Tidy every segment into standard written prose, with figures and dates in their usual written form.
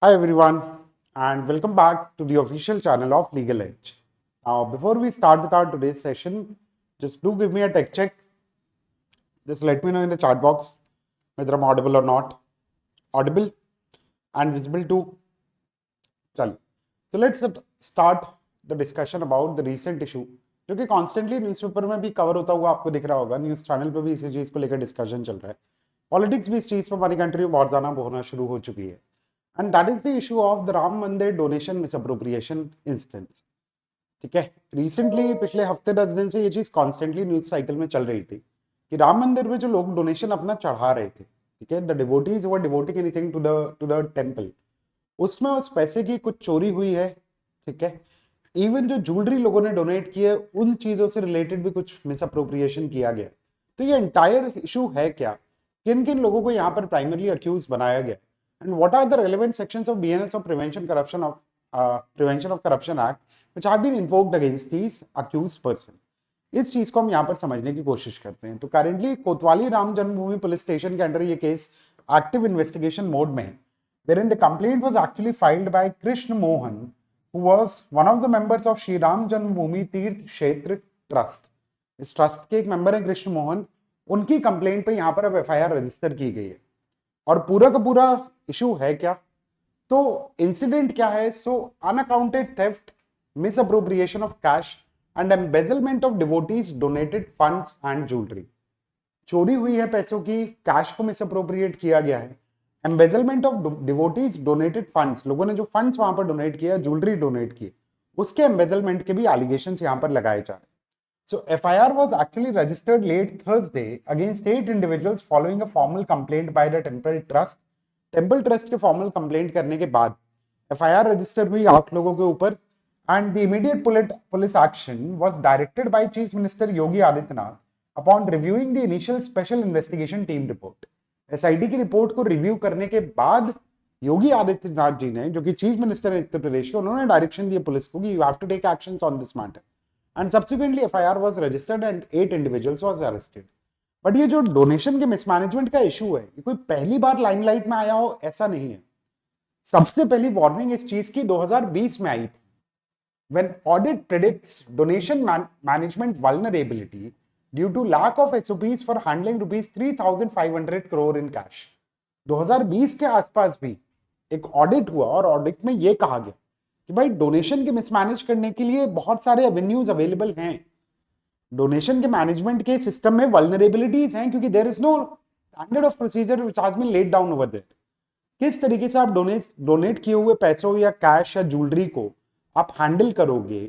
Hi everyone, and welcome back to the official channel of Legal Edge. Now, before we start with our today's session, just do give me a tech check. Just let me know in the chat box whether I'm audible or not. Audible and visible too. चलो, so let's start the discussion about the recent issue जो कि constantly newspaper में भी cover होता हुआ आपको दिख रहा होगा. न्यूज़ चैनल पे भी इसी चीज़ को लेकर डिस्कशन चल रहा है. पॉलिटिक्स भी इस चीज़ पर हमारी कंट्री में बहुत ज़्यादा होना शुरू हो चुकी है. And that is the issue of the Ram मंदिर डोनेशन मिसअप्रोप्रिएशन इंस्टेंस. ठीक है, रिसेंटली पिछले हफ्ते 10 दिन से ये चीज़ कॉन्स्टेंटली न्यूज़ साइकिल में चल रही थी कि राम मंदिर में जो लोग डोनेशन अपना चढ़ा रहे थे, ठीक है, the devotees were devoting anything to the temple, उसमें उस पैसे की कुछ चोरी हुई है. ठीक है, इवन जो ज्वेलरी लोगों ने डोनेट की है उन चीजों से रिलेटेड भी कुछ मिसअप्रोप्रिएशन किया गया. तो ये एंटायर इशू है क्या, किन किन लोगों को यहाँ पर प्राइमरली अक्यूज बनाया गया, and what are the relevant sections of BNS of prevention of corruption act which have been invoked against these accused person. इस चीज को हम यहाँ पर समझने की कोशिश करते हैं. तो करेंटली कोतवाली राम जन्मभूमि पुलिस स्टेशन के अंडर ये केस एक्टिव इन्वेस्टिगेशन मोड में है, wherein the complaint was actually filed by Krishna Mohan, who was one of the members of Shri Ram Janmabhoomi Tirth Kshetra Trust. इस ट्रस्ट के एक member हैं कृष्ण मोहन. उनकी complaint पे यहाँ पर अब एफआईआर रजिस्टर की गई है. और पूरा का पूरा इशू है क्या, तो इंसिडेंट क्या है, so unaccounted theft, misappropriation of cash and embezzlement of devotees donated funds and jewellery. चोरी हुई है पैसों की, कैश को मिसअप्रोप्रिएट किया गया है. Embezzlement of devotees donated funds, लोगों ने जो फंड्स वहां पर डोनेट किया, ज्वेलरी डोनेट की, उसके एम्बेजलमेंट के भी एलिगेशंस यहां पर लगाए जा रहे हैं. So FIR was actually registered late Thursday against 8 individuals following a formal complaint by the temple trust. Temple trust के फॉर्मल कंप्लेंट करने के बाद एफआईआर रजिस्टर हुई 8 लोगों के ऊपर. And the immediate police action was directed by chief minister Yogi Adityanath upon reviewing the initial special investigation team report. SIT की report को रिव्यू करने के बाद योगी आदित्यनाथ जी ने, जो कि चीफ मिनिस्टर है उत्तर प्रदेश के, उन्होंने डायरेक्शन दिए पुलिस को कि you have to take actions on this matter. And subsequently FIR was registered and 8 individuals was arrested. But ये जो डोनेशन के मिसमैनेजमेंट का इशू है, ये कोई पहली बार लाइमलाइट में आया हो ऐसा नहीं है. सबसे पहली वार्निंग इस चीज की 2020 में आई थी, when audit predicts donation management vulnerability due to lack of SOPs for handling rupees 3,500 crore in cash. 2020 के आसपास भी एक ऑडिट हुआ और ऑडिट में यह कहा गया कि भाई डोनेशन के मिसमैनेज करने के लिए बहुत सारे एवेन्यूज अवेलेबल हैं. डोनेशन के मैनेजमेंट के सिस्टम में वल्नरेबिलिटीज हैं क्योंकि there is no standard of procedure which has been laid down over there. किस तरीके से आप डोनेट किए हुए पैसों या कैश या ज्वेलरी को आप हैंडल करोगे,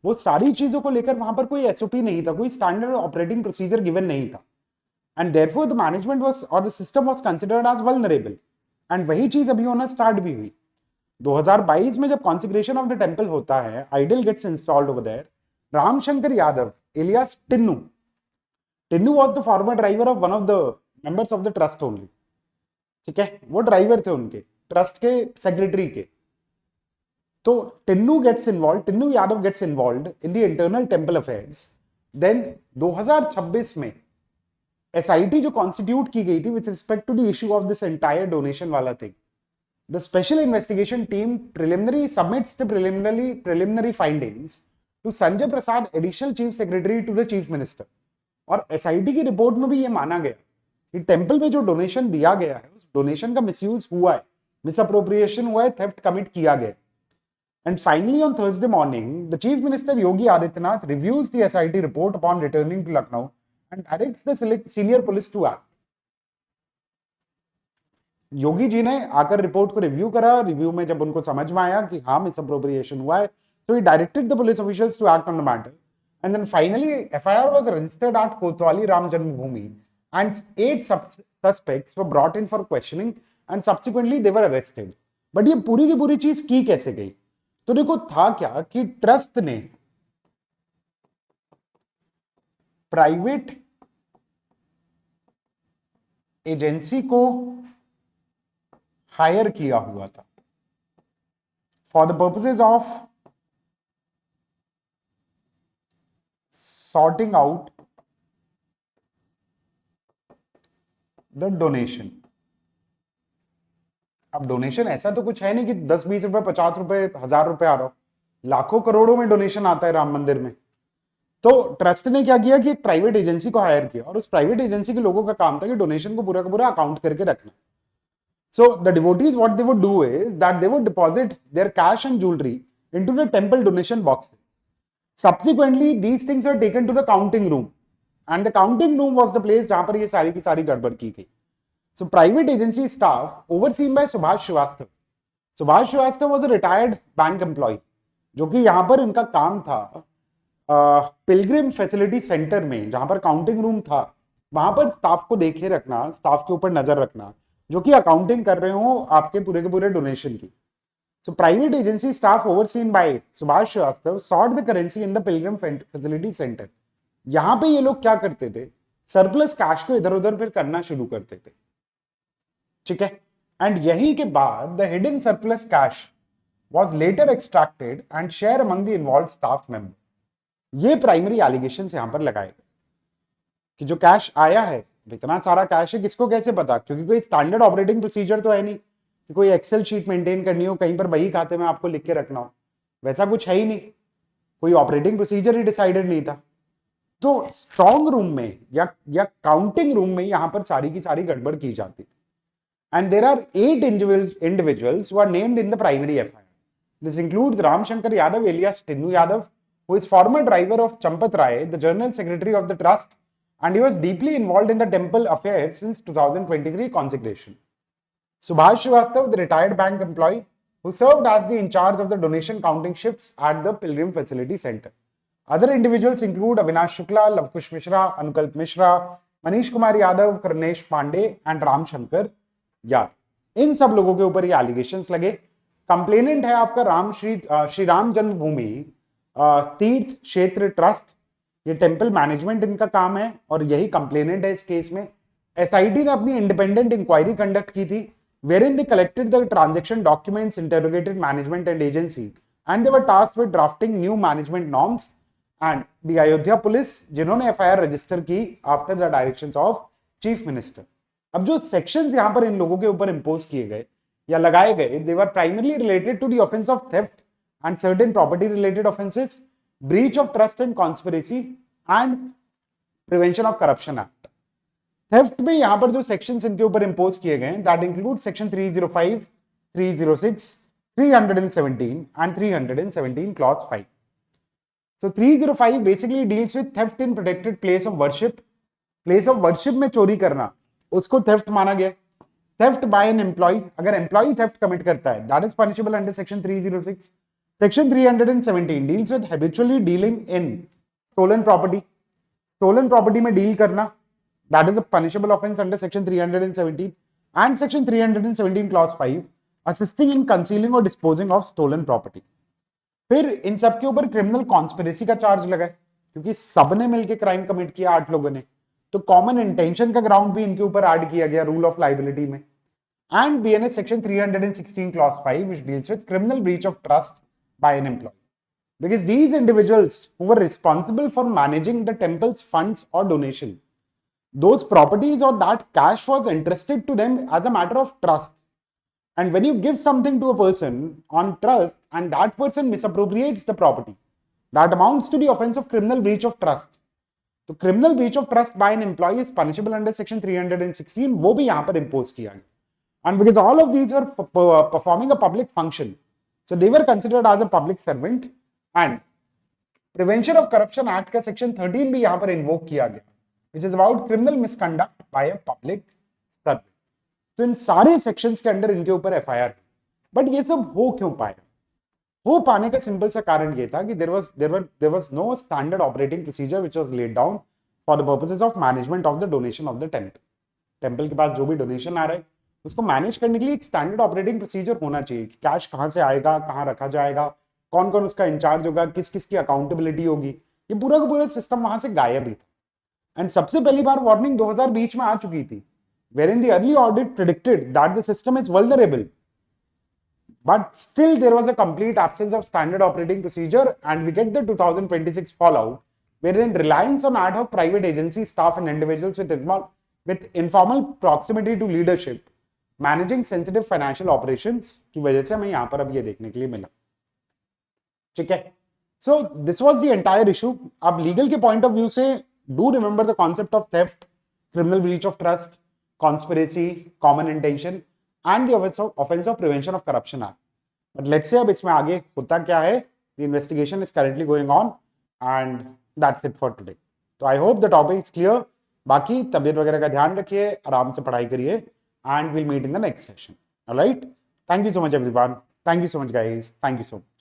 वो सारी चीजों को लेकर वहां पर कोई एसओपी नहीं था, कोई स्टैंडर्ड ऑपरेटिंग प्रोसीजर गिवन नहीं था. And therefore the management was और the system was considered as vulnerable. And वही चीज अभी होना स्टार्ट भी हुई. 2022 में जब कॉन्सिग्रेशन ऑफ द टेंपल होता है, idol gets installed over there. Ramshankar Yadav alias Tinnu, Tinnu was the former driver of one of the members of the trust only. ठीक है, वो ड्राइवर थे उनके ट्रस्ट के सेक्रेटरी के. तो Tinnu Yadav gets involved in the internal temple affairs. Then 2026 में एसआईटी जो कॉन्स्टिट्यूट की गई थी with respect to the issue of this entire donation वाला thing, the special investigation team preliminary submits the preliminary findings to Sanjay Prasad, additional chief secretary to the chief minister. और SIT की report में भी ये माना गया कि टेंपल में जो डोनेशन दिया गया है, उस डोनेशन का मिसयूज हुआ है, मिसअप्रोप्रिएशन हुआ है, थेफ्ट कमिट किया गया. And finally, on Thursday morning, the Chief Minister Yogi Adityanath reviews the SIT report upon returning to Lucknow and directs the senior police to act. Yogi ji ने आकर रिपोर्ट को रिव्यू करा. रिव्यू में जब उनको समझ में आया कि हाँ मिसअप्रोप्रिएशन हुआ है, so he directed the police officials to act on the matter. And then finally, FIR was registered at Kotwali Ram Janmabhoomi, and 8 suspects were brought in for questioning, and subsequently they were arrested. But ये पूरी की पूरी चीज की कैसे गई? तो देखो, था क्या कि ट्रस्ट ने प्राइवेट एजेंसी को हायर किया हुआ था for the purposes of sorting out the donation. अब डोनेशन ऐसा तो कुछ है नहीं कि 10-20 रुपए, 50 रुपए, 1000 रुपए आ रहा हो, लाखों करोड़ों में डोनेशन आता है राम मंदिर में। तो ट्रस्ट ने क्या किया कि एक प्राइवेट एजेंसी को हायर किया, और उस प्राइवेट एजेंसी के लोगों का काम था कि डोनेशन को पूरा का पूरा अकाउंट करके रखना। So the devotees what they would do is that they would deposit their cash and jewellery into the temple donation box. Subsequently, these things were taken to the counting room, and the counting room was the place जहां पर ये सारी की सारी गड़बड़ की गई। So private agency staff overseen by Subhash Srivastava. Subhash Srivastava was a retired bank employee, जो कि यहाँ पर इनका काम था पिलग्रिम फैसिलिटी सेंटर में जहां पर काउंटिंग रूम था, वहां पर स्टाफ को देखे रखना, स्टाफ के ऊपर नजर रखना, जो कि अकाउंटिंग कर रहे हो आपके पूरे के पूरे डोनेशन की। So private agency staff overseen by Subhash Srivastava sought the currency in the Pilgrim Facility Center. यहां पे ये लोग क्या करते थे, सरप्लस कैश को इधर उधर फिर करना शुरू करते थे, ठीक है। एंड यही के बाद the hidden surplus cash was later extracted and shared among the involved staff member. ये प्राइमरी एलिगेशन यहां पर लगाए गए कि जो कैश आया है, इतना सारा कैश है, किसको कैसे पता, क्योंकि कोई स्टैंडर्ड ऑपरेटिंग प्रोसीजर तो है नहीं कि कोई एक्सेल शीट मेंटेन करनी हो, कहीं पर बही खाते में आपको लिख के रखना हो, वैसा कुछ है ही नहीं, कोई ऑपरेटिंग प्रोसीजर ही डिसाइडेड नहीं था। तो स्ट्रॉन्ग रूम में या काउंटिंग रूम में यहां पर सारी की सारी गड़बड़ की जाती थी। And there are 8 individuals who are named in the primary FIR. This includes Ram Shankar Yadav alias Tinnu Yadav, who is former driver of Champat Rai, the general secretary of the trust, and he was deeply involved in the temple affairs since 2023 consecration. Subhash Srivastava, the retired bank employee who served as the in charge of the donation counting shifts at the Pilgrim Facility Center. Other individuals include Avinash Shukla, Lavkush Mishra, Anukalp Mishra, Manish Kumar Yadav, Karnesh Pandey and Ram Shankar Yadav. इन सब लोगों के ऊपर ये allegations लगे। Complainant है आपका श्री राम जन्मभूमि तीर्थ क्षेत्र trust, ये टेंपल मैनेजमेंट इनका काम है और यही कंप्लेनेंट है इस केस में। एसआईटी ने अपनी इंडिपेंडेंट इंक्वायरी कंडक्ट की थी, wherein they collected the transaction documents, interrogated management and agency, and they were tasked with drafting new management norms. And the Ayodhya police, जिन्होंने FIR रजिस्टर की after the directions of chief minister. अब जो sections यहाँ पर इन लोगों के ऊपर impose किए गए या लगाए गए, they were primarily related to the offense of theft and certain property related offenses, breach of trust and conspiracy, and prevention of corruption act. Theft में यहां पर जो सेक्शंस इनके ऊपर इंपोज किए गए हैं, that include section 305, 306, 317 and 317 clause 5. So 305 basically deals with theft in protected place of worship. Place of worship में चोरी करना, उसको थेफ्ट माना गया। थेफ्ट बाय एन एम्प्लॉय, अगर एम्प्लॉय थेफ्ट कमिट करता है, that is punishable under section 306. Section 317 deals with habitually dealing in stolen property. Stolen property में डील करना, that is a punishable offense under section 317, and section 317 clause 5 assisting in concealing or disposing of stolen property. फिर इन सब के ऊपर criminal conspiracy का charge लगा है, क्योंकि सबने मिलकर क्राइम कमिट किया 8 लोगों ने, तो कॉमन इंटेंशन का ग्राउंड भी इनके ऊपर ऐड किया गया रूल ऑफ लाइबिलिटी में। And BNS section 316 clause 5 which deals with criminal breach of trust by an employee, because these individuals who were responsible for managing the temple's funds or donation, those properties or that cash was entrusted to them as a matter of trust. And when you give something to a person on trust and that person misappropriates the property, that amounts to the offense of criminal breach of trust. So criminal breach of trust by an employee is punishable under section 316, वो भी यहाँ पर impose किया गया. And because all of these were performing a public function, so they were considered as a public servant, and Prevention of Corruption Act का section 13 भी यहाँ पर invoke किया गया, which is about criminal misconduct by a public servant. तो इन सारे sections के under इनके ऊपर FIR है। बट ये सब हो क्यों पाया? हो पाने का सिंपल सा कारण ये था कि there was no standard operating procedure which was laid down for the purposes of management of the donation of the temple. Temple के पास जो भी डोनेशन आ रहा है उसको मैनेज करने के लिए एक स्टैंडर्ड ऑपरेटिंग प्रोसीजर होना चाहिए कि कैश कहाँ से आएगा, कहाँ रखा जाएगा, कौन कौन उसका इंचार्ज होगा, किस किस की अकाउंटेबिलिटी होगी, ये पूरा का पूरा सिस्टम वहां से गायब ही था। एंड सबसे पहली बार वार्निंग 2020 में आ चुकी थी, wherein the early audit predicted that the system is vulnerable, but still there was a complete absence of standard operating procedure, and we get the 2026 fallout, wherein reliance on ad hoc private agency staff and individuals with informal proximity to leadership managing sensitive financial operations की वजह से हमें यहां पर अब ये देखने के लिए मिला। ठीक है, so this was the entire issue. अब लीगल के पॉइंट ऑफ व्यू से do remember the concept of theft, criminal breach of trust, conspiracy, common intention and the offense of prevention of corruption act. But let's say अब इसमें आगे होता क्या है, the investigation is currently going on and that's it for today. तो I hope the topic is clear. बाकी तबीयत वगैरह का ध्यान रखिए, आराम से पढ़ाई करिए and we'll meet in the next session. All right? Thank you so much everyone. Thank you so much guys. Thank you so much.